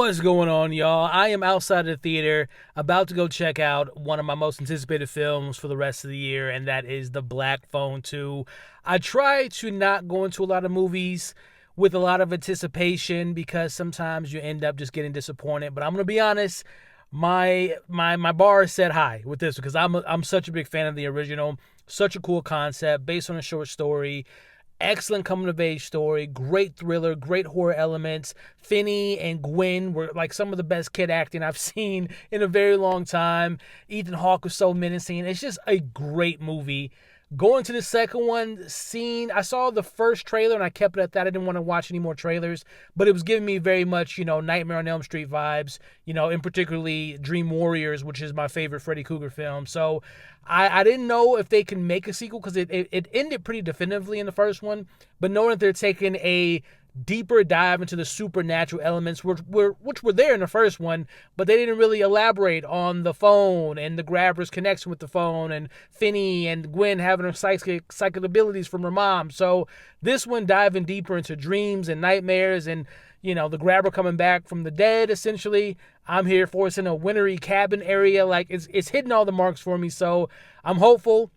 What's going on, y'all? I am outside of the theater about to go check out one of my most anticipated films for the rest of the year, and that is The Black Phone 2. I try to not go into a lot of movies with a lot of anticipation because sometimes you end up just getting disappointed, but I'm going to be honest, my bar is set high with this because I'm such a big fan of the original. Such a cool concept based on a short story. Excellent coming-of-age story, great thriller, great horror elements. Finney and Gwen were like some of the best kid acting I've seen in a very long time. Ethan Hawke was so menacing. It's just a great movie. Going to the second one, I saw the first trailer and I kept it at that. I didn't want to watch any more trailers, but it was giving me very much, Nightmare on Elm Street vibes, in particularly Dream Warriors, which is my favorite Freddy Krueger film. So I didn't know if they can make a sequel because it ended pretty definitively in the first one, but knowing that they're taking a deeper dive into the supernatural elements, which were there in the first one, but they didn't really elaborate on the phone and the grabber's connection with the phone and Finney and Gwen having her psychic abilities from her mom. So this one diving deeper into dreams and nightmares and, the grabber coming back from the dead, essentially. I'm here for it's in a wintry cabin area. Like, it's hitting all the marks for me, so I'm hopeful.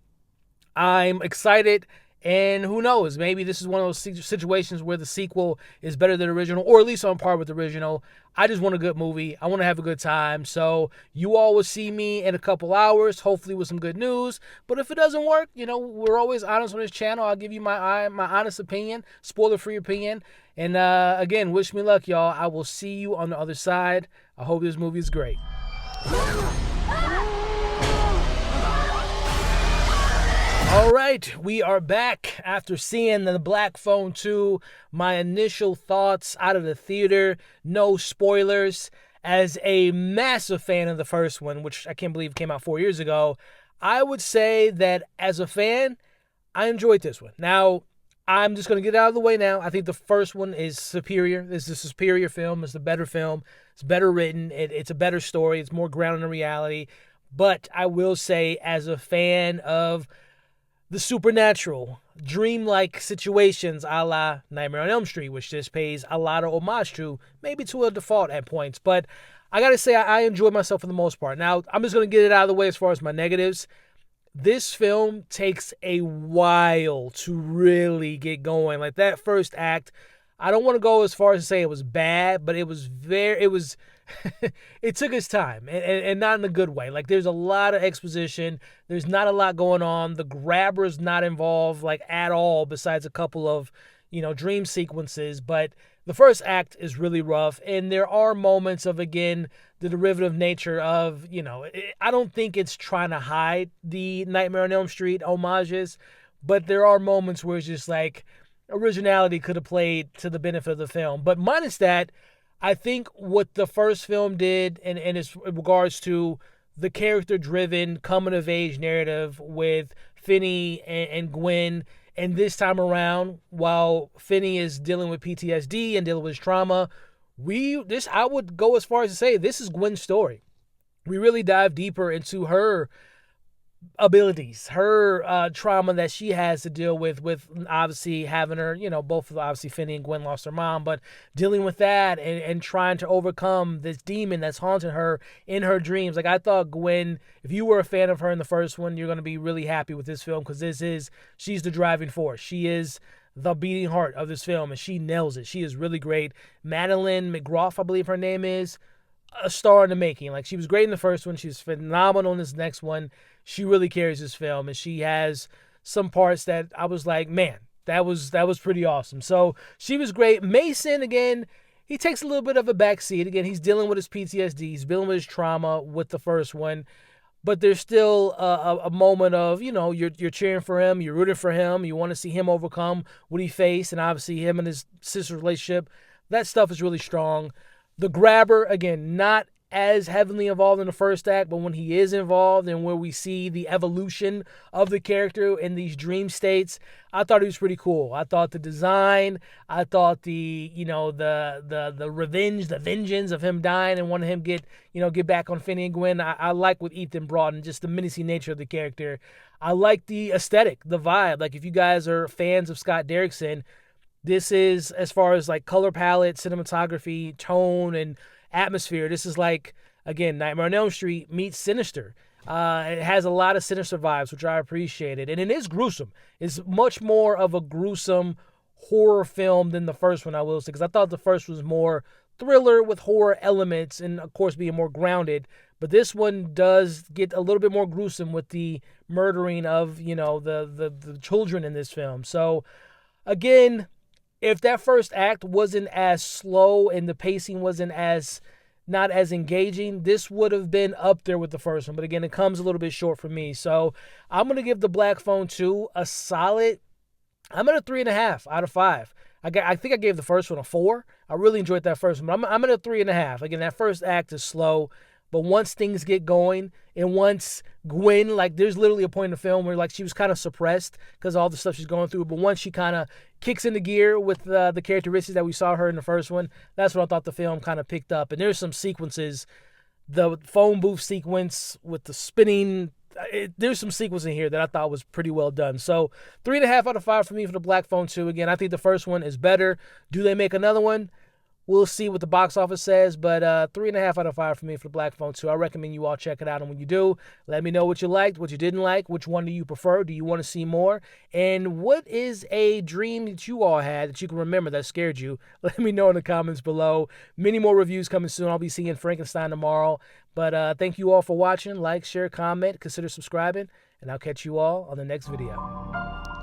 I'm excited. And who knows, maybe this is one of those situations where the sequel is better than the original, or at least on par with the original. I just want a good movie. I want to have a good time. So you all will see me in a couple hours, hopefully with some good news. But if it doesn't work, we're always honest on this channel. I'll give you my honest opinion, spoiler-free opinion. And again, wish me luck, y'all. I will see you on the other side. I hope this movie is great. All right, we are back after seeing The Black Phone 2. My initial thoughts out of the theater, no spoilers. As a massive fan of the first one, which I can't believe came out 4 years ago, I would say that as a fan, I enjoyed this one. Now, I'm just going to get it out of the way now. I think the first one is superior. This is a superior film. It's a better film. It's better written. It's a better story. It's more grounded in reality. But I will say, as a fan of the supernatural, dreamlike situations a la Nightmare on Elm Street, which this pays a lot of homage to, maybe to a default at points. But I got to say, I enjoyed myself for the most part. Now, I'm just going to get it out of the way as far as my negatives. This film takes a while to really get going. Like, that first act, I don't want to go as far as to say it was bad, but it took its time, and not in a good way. Like, there's a lot of exposition. There's not a lot going on. The grabber's not involved, like, at all, besides a couple of, dream sequences. But the first act is really rough, and there are moments of, again, the derivative nature of, I don't think it's trying to hide the Nightmare on Elm Street homages, but there are moments where it's just like originality could have played to the benefit of the film. But minus that, I think what the first film did in regards to the character-driven, coming-of-age narrative with Finney and Gwen, and this time around, while Finney is dealing with PTSD and dealing with his trauma, I would go as far as to say this is Gwen's story. We really dive deeper into her abilities, her trauma that she has to deal with obviously having her, both of obviously Finney and Gwen lost their mom, but dealing with that and trying to overcome this demon that's haunting her in her dreams. Like, I thought Gwen, if you were a fan of her in the first one, you're going to be really happy with this film because she's the driving force. She is the beating heart of this film, and she nails it. She is really great. Madeleine McGraw, I believe her name is, a star in the making. Like, she was great in the first one. She's phenomenal in this next one. She really carries this film, and she has some parts that I was like, man, that was pretty awesome. So she was great. Mason, again, he takes a little bit of a backseat. Again, he's dealing with his PTSD. He's dealing with his trauma with the first one. But there's still a moment of, you're cheering for him, you're rooting for him, you want to see him overcome what he faced, and obviously him and his sister's relationship. That stuff is really strong. The grabber, again, not as heavily involved in the first act, but when he is involved and where we see the evolution of the character in these dream states, I thought he was pretty cool. I thought the design, I thought the revenge, the vengeance of him dying and wanting him get back on Finney and Gwen. I like what Ethan brought and just the menacing nature of the character. I like the aesthetic, the vibe. Like, if you guys are fans of Scott Derrickson, this is, as far as like color palette, cinematography, tone, and atmosphere. This is like, again, Nightmare on Elm Street meets Sinister. It has a lot of Sinister vibes, which I appreciated. And it is gruesome. It's much more of a gruesome horror film than the first one, I will say, because I thought the first was more thriller with horror elements and, of course, being more grounded. But this one does get a little bit more gruesome with the murdering of, the children in this film. So, again, if that first act wasn't as slow and the pacing wasn't not as engaging, this would have been up there with the first one. But again, it comes a little bit short for me. So I'm going to give The Black Phone 2 a solid, I'm at a 3.5 out of 5. I think I gave the first one a 4. I really enjoyed that first one, but I'm at a 3.5. Again, that first act is slow, but once things get going, and once Gwen, like, there's literally a point in the film where, like, she was kind of suppressed because of all the stuff she's going through, but once she kind of kicks into gear with the characteristics that we saw her in the first one, that's when I thought the film kind of picked up. And there's some sequences, the phone booth sequence with the spinning, there's some sequence in here that I thought was pretty well done. So 3.5 out of 5 for me for The Black Phone 2. Again, I think the first one is better. Do they make another one? We'll see what the box office says, but 3.5 out of 5 for me for The Black Phone 2. I recommend you all check it out, and when you do, let me know what you liked, what you didn't like, which one do you prefer, do you want to see more, and what is a dream that you all had that you can remember that scared you? Let me know in the comments below. Many more reviews coming soon. I'll be seeing Frankenstein tomorrow, but thank you all for watching. Like, share, comment, consider subscribing, and I'll catch you all on the next video.